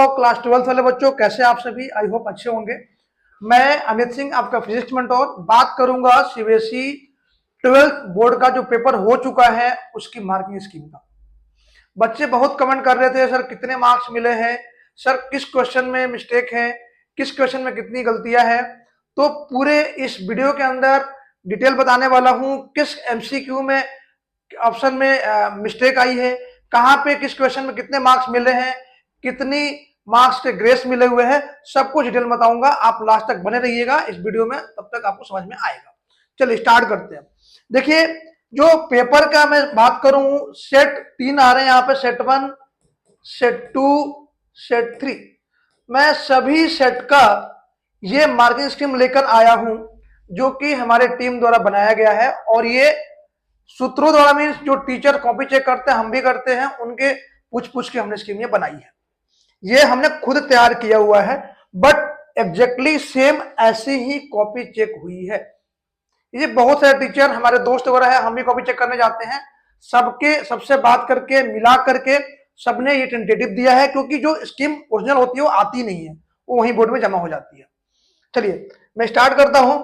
Class 12th वाले बच्चों, कैसे आप सभी? आई होप अच्छे होंगे। मैं अमित सिंह, आपका फिजिक्स मेंटोर, बात करूंगा सीबीएसई 12th बोर्ड का जो पेपर हो चुका है उसकी मार्किंग स्कीम का। बच्चे बहुत कमेंट कर रहे थे, सर कितने मार्क्स मिले हैं, सर किस क्वेश्चन में मिस्टेक है, किस क्वेश्चन में कितनी गलतियां हैं। तो पूरे इस वीडियो के अंदर डिटेल बताने वाला हूं, किस एमसीक्यू में ऑप्शन में मिस्टेक आई है, कहां पे किस क्वेश्चन में कितने मार्क्स मिले हैं, कितनी मार्क्स के ग्रेस मिले हुए हैं, सब कुछ डिटेल बताऊंगा। आप लास्ट तक बने रहिएगा इस वीडियो में, तब तक आपको समझ में आएगा। चलिए स्टार्ट करते हैं। देखिए, जो पेपर का मैं बात करूं, सेट 3 आ रहे हैं यहाँ पे, सेट 1, सेट 2, सेट 3। मैं सभी सेट का ये मार्किंग स्कीम लेकर आया हूं जो कि हमारे टीम द्वारा बनाया गया है, और ये सूत्रों द्वारा, मीन्स जो टीचर कॉपी चेक करते हैं, हम भी करते हैं, उनके पूछ के हमने स्कीम ये बनाई है। ये हमने खुद तैयार किया हुआ है, बट एग्जैक्टली सेम ऐसी ही कॉपी चेक हुई है। ये बहुत सारे टीचर, हमारे दोस्त वगैरह है, हम भी कॉपी चेक करने जाते हैं, सबसे बात करके मिला करके सबने ये टेंटेटिव दिया है, क्योंकि जो स्कीम ओरिजिनल होती है वो आती नहीं है, वो वहीं बोर्ड में जमा हो जाती है। चलिए मैं स्टार्ट करता हूं।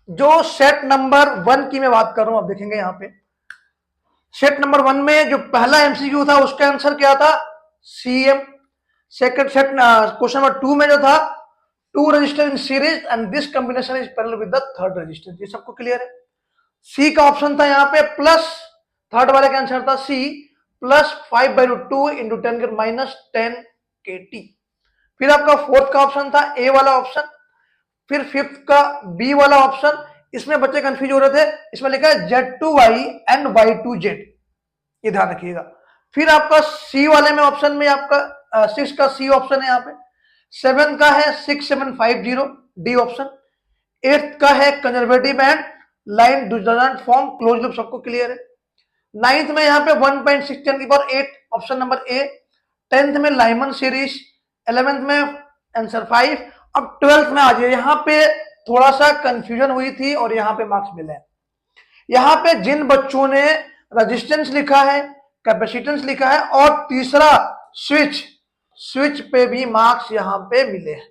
जो सेट नंबर 1 की मैं बात कर रहा हूं, आप देखेंगे यहां पे सेट नंबर 1 में जो पहला एमसीक्यू था उसका आंसर क्या था, CM. Second set question number 2 में जो था, 2 register in series and this combination is parallel with the third register. ये सबको क्लियर है। सी का ऑप्शन था यहाँ पे प्लस, थर्ड वाले का आंसर था सी, प्लस 5/2 इंटू 10⁻10 kT। फिर आपका फोर्थ का ऑप्शन था ए वाला ऑप्शन। फिर फिफ्थ का बी वाला ऑप्शन। इसमें बच्चे कंफ्यूज हो रहे थे, इसमें लिखा है Z2Y एंड Y2Z, ये ध्यान रखिएगा। फिर आपका सी वाले में ऑप्शन में आपका 6 का सी ऑप्शन है यहाँ पे। 7 का है 6750 डी ऑप्शन। 8th का है conservative and line do not form close loop, सबको क्लियर है। 9th में यहाँ पे 1.6 ऑप्शन नंबर ए। 10th में लाइमन सीरीज। 11th में आंसर 5। अब 12th में आ जाइए, यहाँ पे थोड़ा सा कंफ्यूजन हुई थी और यहाँ पे मार्क्स मिले हैं। यहाँ पे जिन बच्चों ने रेजिस्टेंस लिखा है, कैपेसिटेंस लिखा है, और तीसरा स्विच पे भी मार्क्स यहाँ पे मिले हैं।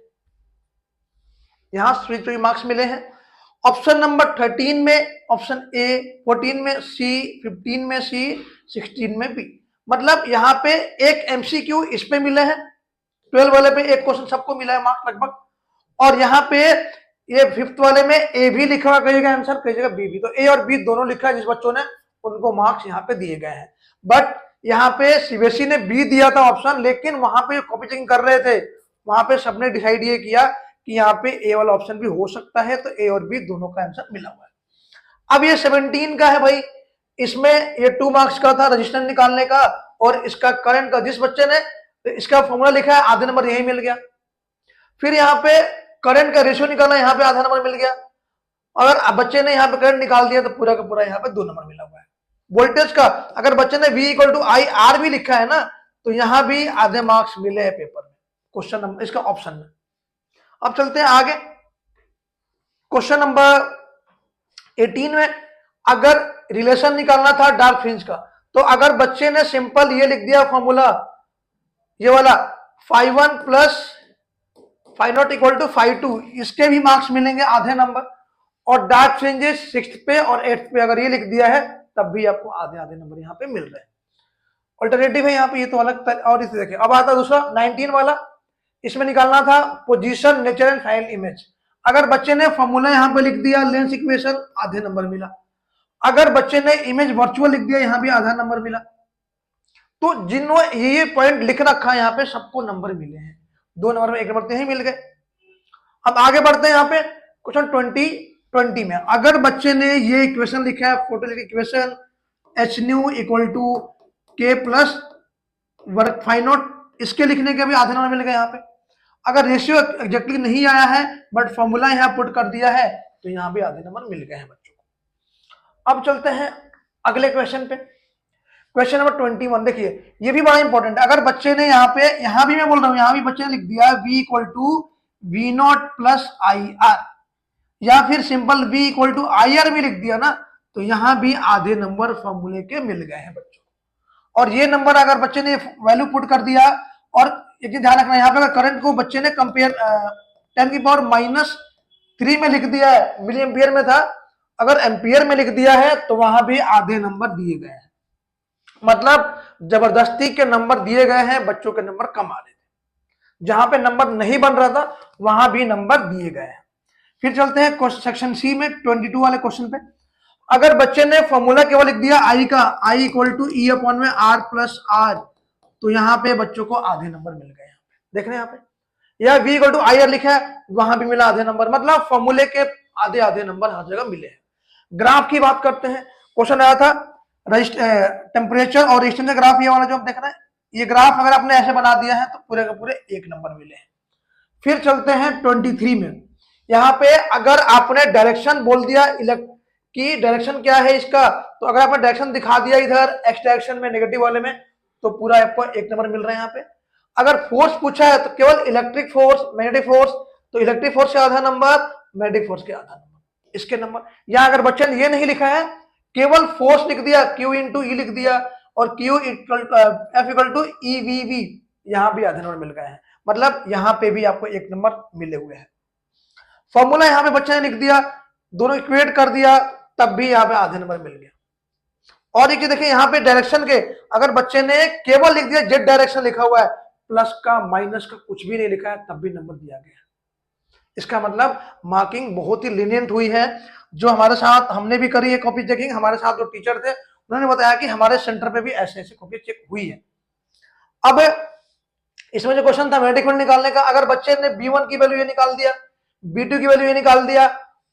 यहाँ स्विच पे भी मार्क्स मिले हैं। ऑप्शन नंबर 13 में ऑप्शन ए, 14 में सी, 15 में सी, 16 में बी। मतलब यहाँ पे एक एमसीक्यू इस पे मिले हैं, 12 वाले पे एक क्वेश्चन सबको मिला है मार्क्स लगभग। और यहाँ पे ये 5th वाले में ए भी लिखा हुआ, कई जगह आंसर, कई जगह बी भी। तो ए और बी दोनों लिखा है जिस बच्चों ने, उनको मार्क्स यहाँ पे दिए गए हैं। बट यहाँ पे सीबीएसई ने बी दिया था ऑप्शन, लेकिन वहां पे कॉपी चेकिंग कर रहे थे, वहां पे सबने डिसाइड ये किया कि यहाँ पे ए वाला ऑप्शन भी हो सकता है, तो ए और बी दोनों का आंसर मिला हुआ है। अब ये 17 का है भाई, इसमें ये 2 मार्क्स का था रजिस्टेंस निकालने का, और इसका करंट का, जिस बच्चे ने इसका फॉर्मूला लिखा है, आधे नंबर यही मिल गया। फिर यहाँ पे करंट का रेशियो निकालना, यहाँ पे आधा नंबर मिल गया। अगर बच्चे ने यहाँ पे करंट निकाल दिया तो पूरा का पूरा यहाँ पे 2 नंबर मिला हुआ है। वोल्टेज का अगर बच्चे ने V = IR भी लिखा है ना, तो यहाँ भी आधे मार्क्स मिले हैं पेपर में, क्वेश्चन नंबर इसका ऑप्शन में। अब चलते हैं आगे। क्वेश्चन नंबर 18 में अगर रिलेशन निकालना था डार्क फ्रिंज का, तो अगर बच्चे ने सिंपल ये लिख दिया फॉर्मूला, ये वाला φ1 + φ0 = φ2, इसके भी मार्क्स मिलेंगे आधे नंबर। और डार्क फ्रिंजेस 6th पे और 8th पे अगर ये लिख दिया है, तब भी आपको आधे आधे नंबर यहाँ पे मिल रहे हैं। ऑल्टरनेटिव है यहाँ पे, ये तो अलग। और इसे देखिए, अब आता दूसरा 19 वाला। इसमें निकालना था position, nature and final image. अगर बच्चे ने फॉर्मूला यहाँ पे लिख दिया, लेंस इक्वेशन, आधे नंबर मिला। अगर बच्चे ने इमेज वर्चुअल लिख दिया, यहाँ भी आधा नंबर मिला। तो जिन्होंने ये पॉइंट लिख रखा है यहाँ पे, सबको नंबर मिले हैं। 2 नंबर में 1 नंबर ही मिल गए। अब आगे बढ़ते हैं। यहाँ पे क्वेश्चन 20 में अगर बच्चे ने ये इक्वेशन लिखा है, फोटोलिक इक्वेशन, hν = k + वर्ग φ0, इसके लिखने के भी आधे नंबर मिल गए यहाँ पे। अगर रेशियो एग्जैक्टली नहीं आया है, बट फॉर्मूला यहाँ पुट कर दिया है, तो यहाँ भी आधे नंबर मिल गए हैं बच्चों को। अब चलते हैं अगले क्वेश्चन पे। क्वेश्चन नंबर 21 देखिए, ये भी बड़ा इंपॉर्टेंट है। अगर बच्चे ने यहाँ पे, यहाँ भी मैं बोल रहा हूँ, यहाँ भी बच्चे ने लिख दिया V = V0 + IR, या फिर सिंपल V = IR भी लिख दिया ना, तो यहाँ भी आधे नंबर फॉर्मूले के मिल गए हैं बच्चों। और ये नंबर अगर बच्चे ने वैल्यू पुट कर दिया और एक चीज ध्यान रखना, यहाँ पे अगर करंट को बच्चे ने कंपेयर 10⁻³ में लिख दिया है, मिली एम्पियर में था, अगर एम्पियर में लिख दिया है तो वहां भी आधे नंबर दिए गए हैं। मतलब जबरदस्ती के नंबर दिए गए हैं, बच्चों के नंबर कम आ रहे थे। जहां पे नंबर नहीं बन रहा था वहां भी नंबर दिए गए हैं। फिर चलते हैं सेक्शन सी में 22 वाले क्वेश्चन पे। अगर बच्चे ने फॉर्मूला केवल लिख दिया आई का, I equal to E upon में आर प्लस आर, तो यहाँ पे बच्चों को आधे नंबर मिल गए। देख रहे हैं यहाँ पे, या v equal to I R लिखा है, वहां भी मिला आधे नंबर। मतलब फॉर्मूले के आधे आधे नंबर हर जगह मिले हैं। ग्राफ की बात करते हैं, क्वेश्चन आया था टेम्परेचर और रेजिस्टेंस ग्राफ, ये वाला जो आप देख रहे हैं, ये ग्राफ अगर आपने ऐसे बना दिया है तो पूरे के पूरे 1 नंबर मिले हैं। फिर चलते हैं 23 में। यहाँ पे अगर आपने डायरेक्शन बोल दिया कि डायरेक्शन क्या है इसका, तो अगर आपने डायरेक्शन दिखा दिया इधर एक्स डायरेक्शन में, नेगेटिव वाले में, तो पूरा आपको 1 नंबर मिल रहा है। यहाँ पे अगर फोर्स पूछा है तो केवल इलेक्ट्रिक फोर्स, मैग्नेटिक फोर्स, तो इलेक्ट्रिक फोर्स के आधा नंबर, मैग्नेटिक फोर्स के आधा नंबर, इसके नंबर। या अगर बच्चे ने ये नहीं लिखा है, केवल फोर्स लिख दिया, Q इंटू ई लिख दिया, और Q F equal to EVV, यहां भी आधे नंबर मिल गए हैं। मतलब यहां पे भी आपको 1 नंबर मिले हुए हैं। फॉर्मूला यहां पे बच्चे ने लिख दिया, दोनों इक्वेट कर दिया, तब भी यहां पे आधे नंबर मिल गया। और एक देखिए यहाँ पे डायरेक्शन के, अगर बच्चे ने केवल लिख दिया जेड डायरेक्शन लिखा हुआ है, प्लस का माइनस का कुछ भी नहीं लिखा है, तब भी नंबर दिया गया। इसका मतलब मार्किंग बहुत ही लीनियंट हुई है। जो हमारे साथ हमने भी करी है कॉपी चेकिंग, हमारे साथ जो टीचर थे उन्होंने बताया कि हमारे सेंटर पे भी ऐसे ऐसे कॉपी चेक हुई है। अब इसमें जो क्वेश्चन था मैग्नेटिक फील्ड निकालने का, अगर बच्चे ने B1 की वैल्यू ये निकाल दिया, B2 की वैल्यू ये निकाल दिया,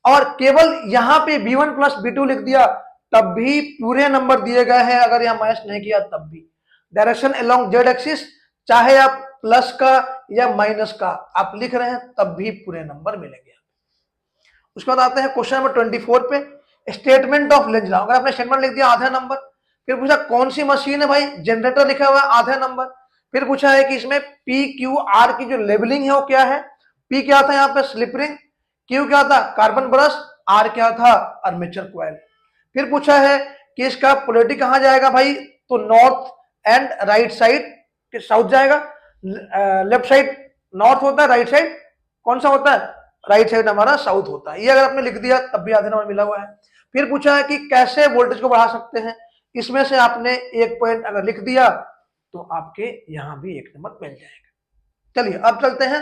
और केवल यहाँ पे B1 प्लस B2 लिख दिया, तब भी पूरे नंबर दिए गए हैं। अगर यहाँ माइनस नहीं किया तब भी। डायरेक्शन अलोंग जेड एक्सिस, चाहे आप प्लस का या माइनस का आप लिख रहे हैं, तब भी पूरे नंबर मिलेंगे। उसके बाद आते हैं क्वेश्चन नंबर 24 पे, स्टेटमेंट ऑफ लेंज लॉ। अगर आपने स्टेटमेंट लिख दिया, आधा नंबर। फिर पूछा कौन सी मशीन है, भाई जनरेटर लिखा हुआ है, आधा नंबर। फिर पूछा है कि इसमें PQR की जो लेबलिंग है वो क्या है। P क्या था यहाँ पे स्लिप रिंग, Q क्या था कार्बन ब्रश, R क्या था आर्मेचर कॉइल। फिर पूछा है कि इसका पोलैरिटी कहाँ जाएगा भाई, तो नॉर्थ एंड राइट साइड के साउथ जाएगा। लेफ्ट साइड नॉर्थ होता है, राइट साइड कौन सा होता है, राइट साइड हमारा साउथ होता है। ये अगर आपने लिख दिया तब भी आधे नंबर मिला हुआ है। फिर पूछा है कि कैसे वोल्टेज को बढ़ा सकते हैं, इसमें से आपने 1 पॉइंट अगर लिख दिया तो आपके यहां भी 1 नंबर मिल जाएगा। चलिए अब चलते हैं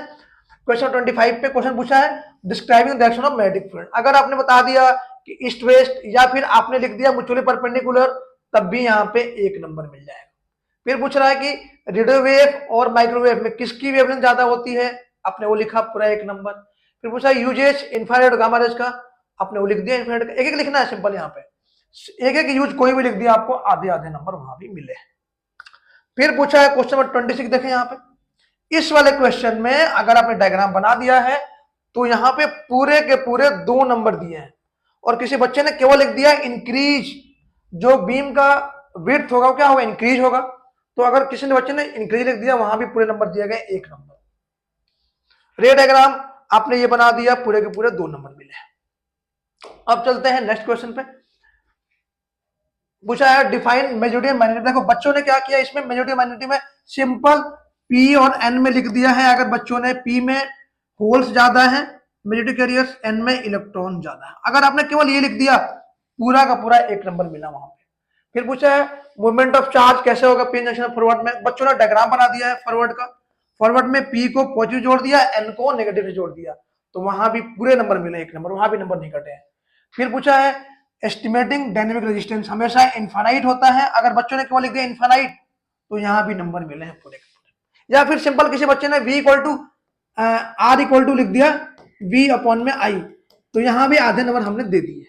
क्वेश्चन 25 पे। क्वेश्चन पूछा है describing direction of magnetic field. अगर आपने बता दिया कि ईस्ट वेस्ट, या फिर आपने लिख दिया म्यूचुअली परपेंडिकुलर, तब भी यहाँ पे 1 नंबर मिल जाएगा। फिर पूछ रहा है कि रेडियो वेव और माइक्रोवेव में किसकी वेवलेंथ ज्यादा होती है, आपने वो लिखा, पूरा 1 नंबर। फिर पूछा यूजेज इंफ्रारेड और गामा रेज का, आपने वो लिख दिया इंफ्रारेड का। एक एक लिखना है सिंपल, यहाँ पे एक एक यूज कोई भी लिख दिया, आपको आधे आधे नंबर वहां भी मिले। फिर पूछा है क्वेश्चन नंबर 26, देखें यहाँ पे, इस वाले क्वेश्चन में अगर आपने डायग्राम बना दिया है तो यहाँ पे पूरे के पूरे 2 नंबर दिए हैं। और किसी बच्चे ने केवल लिख दिया इंक्रीज, जो बीम का विड्थ होगा क्या होगा, इंक्रीज होगा। तो अगर किसी ने बच्चे ने इंक्रीज लिख दिया, वहां भी पूरे नंबर दिए गए, 1 नंबर। रे डायग्राम आपने ये बना दिया, पूरे के पूरे 2 नंबर मिले। अब चलते हैं नेक्स्ट क्वेश्चन पे। पूछा है डिफाइन मेजॉरिटी एंड माइनॉरिटी। देखो बच्चों ने क्या किया, इसमें मेजॉरिटी माइनॉरिटी में सिंपल P और N में लिख दिया है। अगर बच्चों ने P में होल्स ज्यादा है, मेजॉरिटी कैरियर्स, N में इलेक्ट्रॉन ज्यादा है। अगर आपने केवल ये लिख दिया, पूरा का पूरा 1 नंबर मिला वहां पे। फिर पूछा है मूवमेंट ऑफ चार्ज कैसे होगा पी जंक्शन फॉरवर्ड में। बच्चों ने डायग्राम बना दिया है फॉरवर्ड का, फॉरवर्ड में P को पॉजिटिव जोड़ दिया, N को नेगेटिव जोड़ दिया, तो वहां भी पूरे नंबर मिले, 1 नंबर, वहां भी नंबर नहीं कटे हैं। फिर पूछा है एस्टिमेटिंग डायनेमिक रेजिस्टेंस हमेशा इनफाइनाइट होता है। अगर बच्चों ने केवल लिख दिया इनफाइनाइट, तो यहां भी नंबर मिले हैं पूरे के पूरे। या फिर सिंपल किसी बच्चे ने V equal to R equal to लिख दिया V अपॉन में I, तो यहां भी आधे नंबर हमने दे दिए।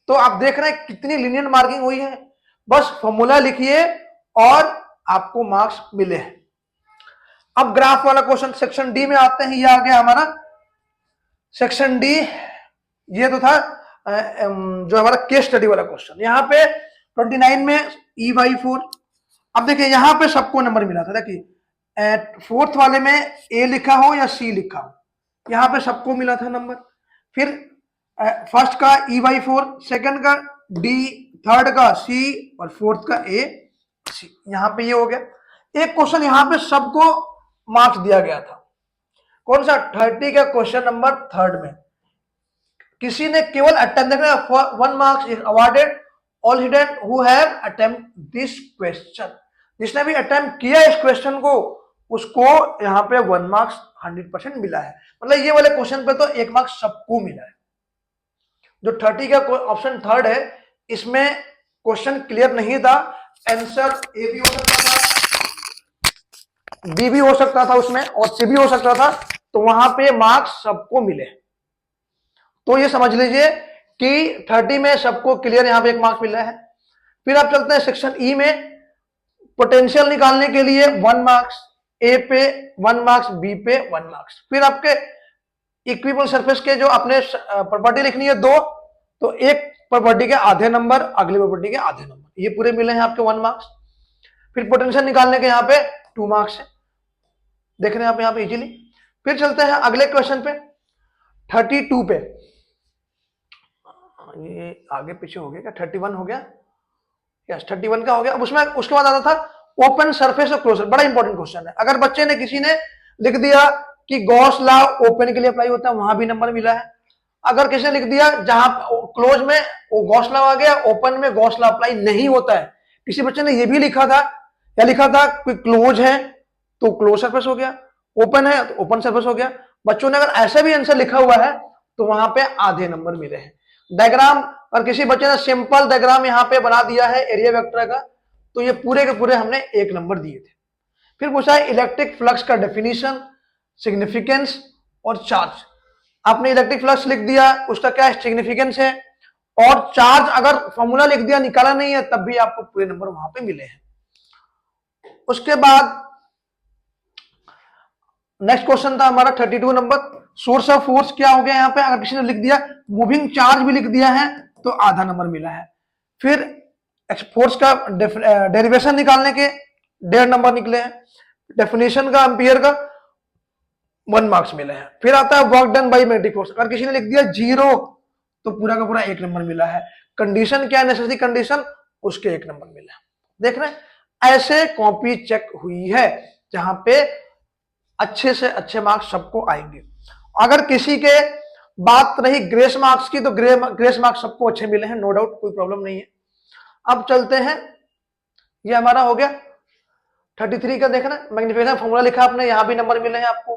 तो आप देख रहे हैं कितनी लीनियर मार्किंग हुई है। बस फॉर्मूला लिखिए और आपको मार्क्स मिले हैं। अब ग्राफ वाला क्वेश्चन सेक्शन डी में आते हैं। ये आ गया हमारा सेक्शन डी। ये तो था जो हमारा केस स्टडी वाला क्वेश्चन। यहाँ पे 29 में E/4। अब देखिए यहाँ पे सबको नंबर मिला था। देखिए 4th वाले में A लिखा हो या C लिखा हो, यहाँ पे सबको मिला था नंबर। फिर फर्स्ट का E/4, सेकंड का D, थर्ड का C और 4th का A C। यहाँ पे ये हो गया। एक क्वेश्चन यहाँ पे सबको मार्क्स दिया गया था। कौन सा? 30 का क्वेश्चन नंबर 3 में किसी ने केवल अटेम्प्ट, देखना 1 marks is awarded all student who have attempt this question. जिसने भी अटेम्प्ट किया इस क्वेश्चन को, उसको यहाँ पे 1 मार्क्स 100% मिला है। मतलब ये वाले क्वेश्चन पे तो 1 मार्क्स सबको मिला है। जो 30 का ऑप्शन 3 है, इसमें क्वेश्चन क्लियर नहीं था, आंसर ए भी हो सकता था, बी भी हो सकता था उसमें, और सी भी हो सकता था, तो वहां पे मार्क्स सबको मिले। तो ये समझ लीजिए कि 30 में सबको क्लियर यहाँ पे 1 मार्क्स मिला है। फिर आप चलते हैं सेक्शन ई में। पोटेंशियल निकालने के लिए 1 मार्क्स, ए पे 1 मार्क्स, बी पे 1 मार्क्स। फिर आपके इक्विबल सरफेस के जो अपने प्रॉपर्टी लिखनी है 2, तो एक प्रॉपर्टी के आधे नंबर, अगली प्रॉपर्टी के आधे नंबर, ये पूरे मिले हैं आपके 1 मार्क्स। फिर पोटेंशियल निकालने के यहाँ पे 2 मार्क्स है, देख रहे हैं आप यहाँ पे इजीली। फिर चलते हैं अगले क्वेश्चन पे 32 पे। ये आगे पीछे हो गया क्या? 31 हो गया, यस 31 का हो गया। अब उसमें उसके बाद आता था ओपन सरफेस और क्लोजर, बड़ा इंपॉर्टेंट क्वेश्चन है। अगर बच्चे ने किसी ने लिख दिया कि गॉस लॉ ओपन के लिए अप्लाई होता है, वहां भी नंबर मिला है। अगर किसी ने लिख दिया जहां क्लोज में वो गॉस लॉ आ गया, ओपन में गॉस लॉ अप्लाई नहीं होता है। किसी बच्चे ने ये भी लिखा था, या लिखा था कोई क्लोज है तो क्लोज सरफेस हो गया, ओपन है तो ओपन सरफेस हो गया। बच्चों ने अगर ऐसा भी आंसर लिखा हुआ है तो वहां पे आधे नंबर मिले हैं। डायग्राम, और किसी बच्चे ने सिंपल डायग्राम यहाँ पे बना दिया है एरिया वेक्टर का, तो ये पूरे के पूरे हमने 1 नंबर दिए थे। फिर पूछा है इलेक्ट्रिक फ्लक्स का डेफिनेशन, सिग्निफिकेंस और चार्ज। आपने इलेक्ट्रिक फ्लक्स लिख दिया, उसका क्या सिग्निफिकेंस है, और चार्ज अगर फॉर्मूला लिख दिया, निकाला नहीं है, तब भी आपको पूरे नंबर वहां पे मिले हैं। उसके बाद नेक्स्ट क्वेश्चन था हमारा 32 नंबर, सोर्स ऑफ फोर्स क्या हो गया यहाँ पे। अगर किसी ने लिख दिया मूविंग चार्ज भी लिख दिया है तो आधा नंबर मिला है। फिर फोर्स का डेरिवेशन निकालने के 1.5 नंबर निकले हैं। डेफिनेशन का एम्पियर का 1 मार्क्स मिले हैं। फिर आता है work done by magnetic force, अगर किसी ने लिख दिया 0 तो पूरा का पूरा 1 नंबर मिला है। कंडीशन क्या है, नेसेसरी कंडीशन, उसके 1 नंबर मिला है। देख रहे हैं, ऐसे कॉपी चेक हुई है जहां पे अच्छे से अच्छे मार्क्स सबको आएंगे। अगर किसी के बात रही ग्रेस मार्क्स की, तो ग्रेस मार्क्स सबको अच्छे मिले हैं, नो डाउट, कोई प्रॉब्लम नहीं है। अब चलते हैं, ये हमारा हो गया 33 का। देखना मैग्नीफिकेशन फॉर्मूला लिखा आपने, यहां भी नंबर मिले हैं आपको।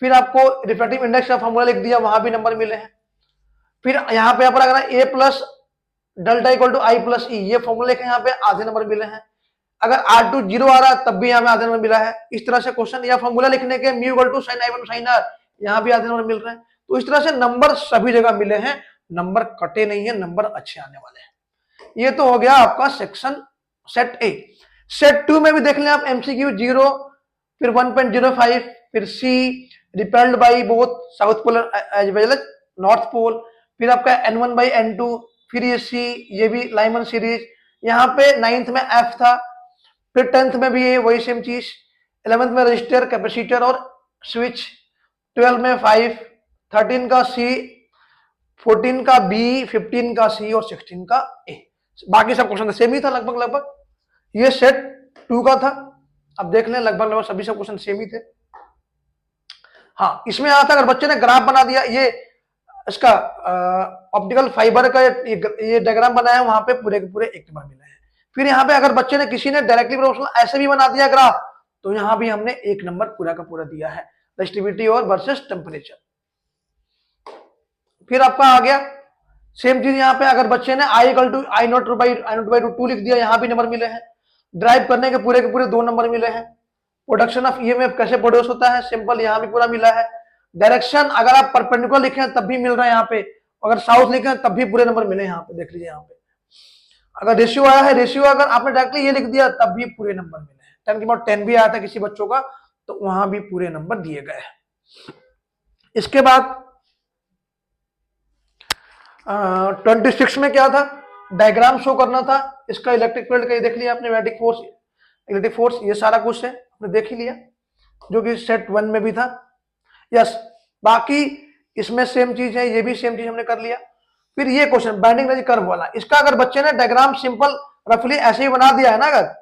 फिर आपको रिफ्रैक्टिव इंडेक्स का फॉर्मूला लिख दिया, वहां भी नंबर मिले हैं। फिर यहाँ पे अगर A plus delta equal to I plus E, ये फॉर्मूला लिखे, यहाँ पे आधे नंबर मिले हैं। अगर R2 0 आ रहा है तब भी यहाँ पे आधे नंबर मिला है। इस तरह से क्वेश्चन या फॉर्मूला लिखने के mu equal to sine I1 sine R, यहाँ भी आधे नंबर मिल रहे हैं। तो इस तरह से नंबर सभी जगह मिले हैं, नंबर कटे नहीं है, नंबर अच्छे आने वाले हैं। ये तो हो गया आपका सेक्शन सेट ए। सेट 2 में भी देख लें आप, MCQ 0, फिर 1.05, फिर C repelled by both south pole as well as north pole. फिर आपका N1/N2, फिर ये C, ये भी लाइमन सीरीज। यहाँ पे 9th में F था, फिर 10th में भी ये वही सेम चीज। 11th में रजिस्टर, कैपेसिटर और स्विच। 12 में 5, 13 का C, 14 का B, 15 का C और 16 का A। बाकी सब क्वेश्चन सेम ही था लगभग। ये सेट 2 का था। अब देख लें, लगभग सभी सब क्वेश्चन सेम ही थे। हाँ, इसमें आता अगर बच्चे ने ग्राफ बना दिया, ये इसका ऑप्टिकल फाइबर का ये डायग्राम बनाया, वहां पे पूरे के पूरे 1 नंबर मिले हैं। फिर यहाँ पे अगर बच्चे ने किसी ने डायरेक्टली प्रोपोर्शनल ऐसे भी बना दिया ग्राफ, तो यहाँ भी हमने 1 नंबर पूरा का पूरा दिया है, रेजिस्टिविटी और वर्सेस टेम्परेचर। फिर आपका आ गया सेम चीज, यहाँ पे अगर बच्चे ने I इक्वल टू I0/√2 लिख दिया, यहाँ भी नंबर मिले हैं। ड्राइव करने के पूरे 2 नंबर मिले हैं। प्रोडक्शन ऑफ EMF कैसे प्रोड्यूस होता है, सिंपल, यहाँ भी पूरा मिला है। डायरेक्शन अगर आप परपेंडिकुलर लिखे तब भी मिल रहा है यहाँ पे, अगर साउथ लिखे तब भी पूरे नंबर मिले यहाँ पे, देख लीजिए यहाँ पे। अगर रेशियो आया है, रेशियो अगर आपने डायरेक्टली ये लिख दिया तब भी पूरे नंबर मिले हैं। 10 के बाद 10 भी आया था किसी बच्चों का, तो वहां भी पूरे नंबर दिए गए हैं। इसके बाद 26 में क्या था, डायग्राम शो करना था इसका इलेक्ट्रिक फील्ड का। ये देख लिया आपने, मैग्नेटिक फोर्स, इलेक्ट्रिक फोर्स, ये सारा कुछ है आपने देख ही लिया, जो कि सेट 1 में भी था। यस, बाकी इसमें सेम चीज है, ये भी सेम चीज हमने कर लिया। फिर ये क्वेश्चन बाइंडिंग एनर्जी कर्व वाला, इसका अगर बच्चे ने डायग्राम सिंपल रफली ऐसे ही बना दिया है ना, अगर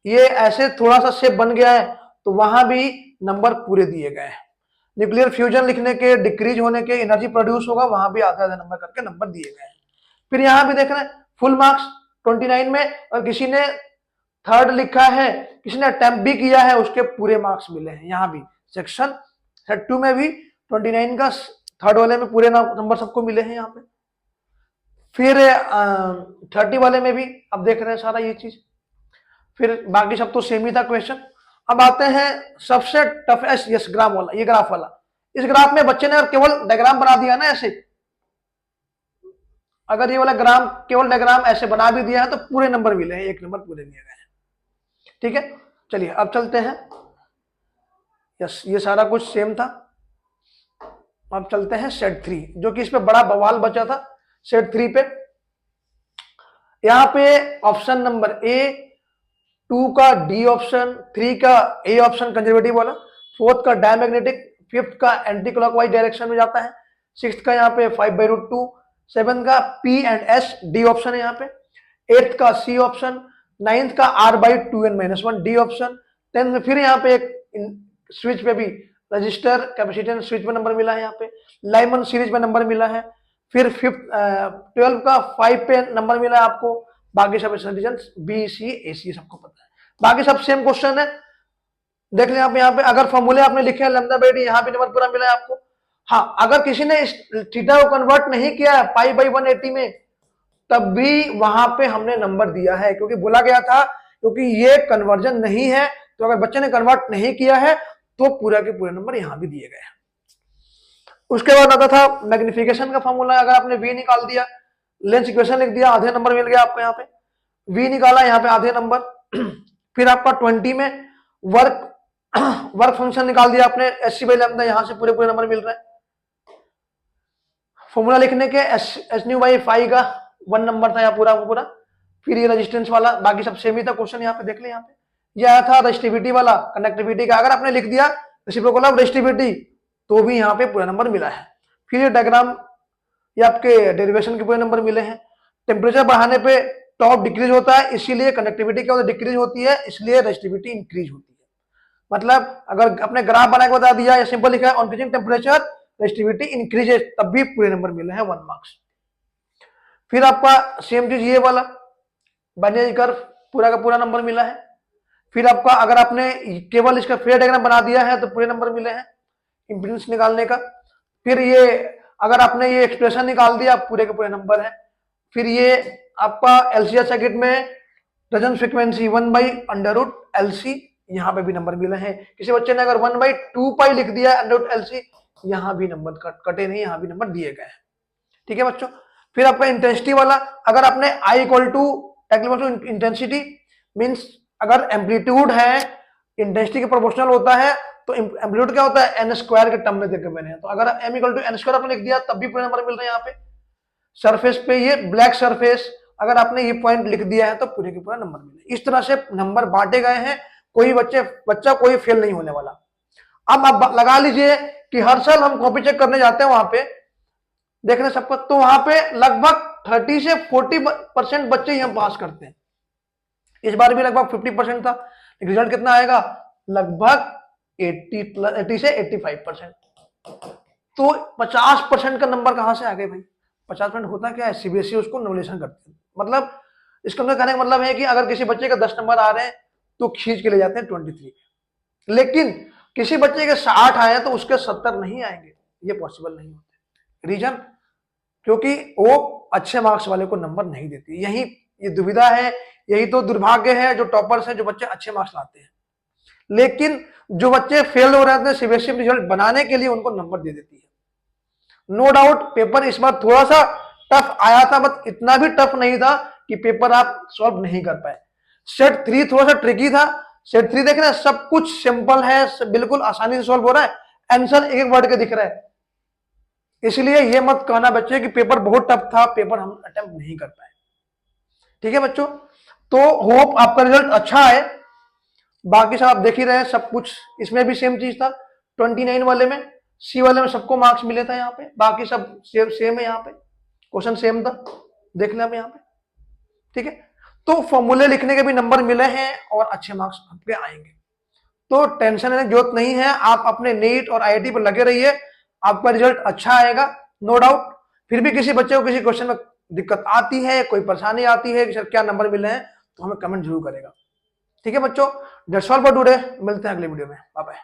ये ऐसे थोड़ा सा शेप बन गया है तो वहां भी नंबर पूरे दिए गए हैं। न्यूक्लियर फ्यूजन लिखने के, डिक्रीज होने के, एनर्जी प्रोड्यूस होगा, वहां भी आधा आधा नंबर करके नंबर दिए गए हैं। फिर यहां भी देख रहे हैं फुल मार्क्स 29 में, और किसी ने थर्ड लिखा है, किसी ने अटेम्प्ट भी किया है, उसके पूरे मार्क्स मिले हैं। यहाँ भी सेक्शन सेट 2 में भी 29 का थर्ड वाले में पूरे नंबर सबको मिले हैं यहाँ पे। फिर 30 वाले में भी अब देख रहे हैं सारा ये चीज। फिर बाकी सब तो सेम ही था क्वेश्चन। अब आते हैं सबसे टफेस्ट यस ग्राफ वाला, ये ग्राफ वाला। इस ग्राफ में बच्चे ने केवल डायग्राम बना दिया ना ऐसे, अगर ये वाला ग्राम केवल डायग्राम ऐसे बना भी दिया है तो पूरे नंबर मिले हैं, एक नंबर पूरे दिए गए हैं। ठीक है, चलिए अब चलते हैं। यस, ये सारा कुछ सेम था। अब चलते हैं सेट 3, जो कि इस पे बड़ा बवाल बचा था। सेट 3 पे यहां पे ऑप्शन नंबर ए, 2 का डी ऑप्शन, 3 का ए ऑप्शन कंजर्वेटिव वाला, 4th का डायमैग्नेटिक, 5th का एंटी क्लॉकवाइज डायरेक्शन में जाता है, 6th का यहाँ पे 5/√2, 7th का P and S D option है यहाँ पे, 8th का सी ऑप्शन, 9th का R/2n-1 डी ऑप्शन, 10th में फिर यहाँ पे एक स्विच पे भी रजिस्टर कैपेसिटेंस स्विच पे नंबर मिला है, यहाँ पे लाइमन सीरीज पे नंबर मिला है। फिर 12 का 5 पे नंबर मिला है आपको। बाकी सब रीजन बी सी ए सी सबको पता है, बाकी सब सेम क्वेश्चन है। देख लें आप यहाँ पे, अगर फॉर्मूले आपने लिखे हैं लैम्डा/d, यहाँ पे नंबर पूरा मिला है आपको। हाँ, अगर किसी ने इस थीटा को कन्वर्ट नहीं किया है π/180 में, तब भी वहां पे हमने नंबर दिया है, क्योंकि बोला गया था क्योंकि ये कन्वर्जन नहीं है, तो अगर बच्चे ने कन्वर्ट नहीं किया है तो पूरा के पूरे नंबर यहां भी दिए गए हैं। उसके बाद आता था मैग्निफिकेशन का फॉर्मूला। अगर आपने v निकाल दिया, लेंस इक्वेशन लिख दिया, आधे नंबर मिल गया आपको। यहाँ पे v निकाला, यहाँ पे आधे नंबर। फिर आपका 20 में वर्क फंक्शन निकाल दिया आपने, SC/λ, यहां से पूरे पूरे नंबर मिल रहे हैं। फॉर्मूला लिखने के SNu/φ का 1 नंबर था यहाँ पूरा पूरा। फिर ये रेजिस्टेंस वाला, बाकी सब सेम ही था क्वेश्चन। यहाँ पे देख ले, यहाँ पे ये आया था रेजिस्टिविटी वाला, कंडक्टिविटी का। अगर आपने लिख दिया रेसिप्रोकल ऑफ रेजिस्टिविटी, तो भी यहाँ पे पूरा नंबर मिला है। फिर ये डायग्राम, ये आपके डेरिवेशन के पूरे नंबर मिले हैं। टेम्परेचर बढ़ाने पे टॉप डिक्रीज होता है, इसीलिए कंडक्टिविटी क्या होता है, डिक्रीज होती है, इसलिए रेजिस्टिविटी इंक्रीज होती है। मतलब अगर अपने ग्राफ बना के बता दिया या सिंपल लिखा है on increasing temperature resistivity increases, तब भी पूरे नंबर मिले हैं 1 मार्क्स। फिर आपका सेम चीज ये वाला बाइनरी कर्व, पूरा का पूरा नंबर मिला है। फिर आपका अगर आपने केवल इसका फेयर डायग्राम बना दिया है तो पूरे नंबर मिले हैं इंपीडेंस निकालने का। फिर ये अगर आपने ये एक्सप्रेशन निकाल दिया, पूरे के पूरे नंबर है। फिर ये आपका एलसीआर सर्किट में रेजोनेंस फ्रीक्वेंसी 1/√LC, यहाँ पे भी नंबर मिले हैं। किसी बच्चे ने अगर 1/2π लिख दिया √LC, यहाँ भी नंबर कटे नहीं, यहाँ भी नंबर दिए गए हैं। ठीक है बच्चों। फिर आपका इंटेंसिटी वाला, अगर आपने I = इंटेंसिटी मीन्स अगर एम्पलीट्यूड है इंटेंसिटी के प्रोपोर्शनल होता है, तो एम्पलीट्यूड क्या होता है, n² के टर्म में देखे मैंने। तो अगर m = n² आपने लिख दिया, तब भी पूरे नंबर मिल रहे हैं यहाँ पे। सरफेस पे ये ब्लैक सरफेस, अगर आपने ये पॉइंट लिख दिया है तो पूरे के पूरा नंबर मिले। इस तरह से नंबर बांटे गए हैं, कोई बच्चा कोई फेल नहीं होने वाला। अब आप लगा लीजिए कि हर साल हम कॉपी चेक करने जाते हैं वहां पे देखने सबको, तो वहां पे लगभग 30 से 40% बच्चे ही हम पास करते हैं। इस बार भी लगभग 50% था, रिजल्ट कितना आएगा, लगभग 80 से 85%। तो 50% का नंबर कहां से आ गए भाई? 50% होता क्या है, सीबीएसई उसको नोलेशन करते हैं। मतलब इसका कहने का मतलब है कि अगर किसी बच्चे के 10 नंबर आ रहे हैं तो खींच के ले जाते हैं 23, लेकिन किसी बच्चे के 60 आए तो उसके 70 नहीं आएंगे, ये पॉसिबल नहीं होते। रीजन, क्योंकि वो अच्छे मार्क्स वाले को नंबर नहीं देती। यही ये दुविधा है, यही तो दुर्भाग्य है जो टॉपर्स हैं, जो बच्चे अच्छे मार्क्स लाते हैं, लेकिन जो बच्चे फेल हो रहे थे सीबीएसई रिजल्ट बनाने के लिए उनको नंबर दे देती है। नो डाउट पेपर इस बार थोड़ा सा टफ आया था, बट इतना भी टफ नहीं था कि पेपर आप सॉल्व नहीं कर पाए। सेट 3 थोड़ा सा ट्रिकी था। सेट 3 देख रहे हैं, सब कुछ सिंपल है, बिल्कुल आसानी से सॉल्व हो रहा है, आंसर एक वर्ड के दिख रहा है। इसलिए ये मत कहना बच्चे कि पेपर बहुत टफ था, पेपर हम अटेम्प्ट नहीं कर पाए। ठीक है बच्चों, तो होप आपका रिजल्ट अच्छा है। बाकी सब आप देख ही रहे हैं, सब कुछ इसमें भी सेम चीज था। 29 वाले में, सी वाले में सबको मार्क्स मिले था यहाँ पे, बाकी सब सेम है, यहाँ पे क्वेश्चन सेम था, देख लें आप यहाँ पे। ठीक है, तो फॉर्मूले लिखने के भी नंबर मिले हैं और अच्छे मार्क्स आपके आएंगे। तो टेंशन लेने की जरूरत नहीं है, आप अपने नीट और आईआईटी पर लगे रहिए, आपका रिजल्ट अच्छा आएगा, नो डाउट। फिर भी किसी बच्चे को किसी क्वेश्चन में दिक्कत आती है, कोई परेशानी आती है कि सर क्या नंबर मिले हैं, तो हमें कमेंट जरूर करेगा। ठीक है बच्चों, दैट्स ऑल फॉर टुडे, मिलते हैं अगले वीडियो में, बाय बाय।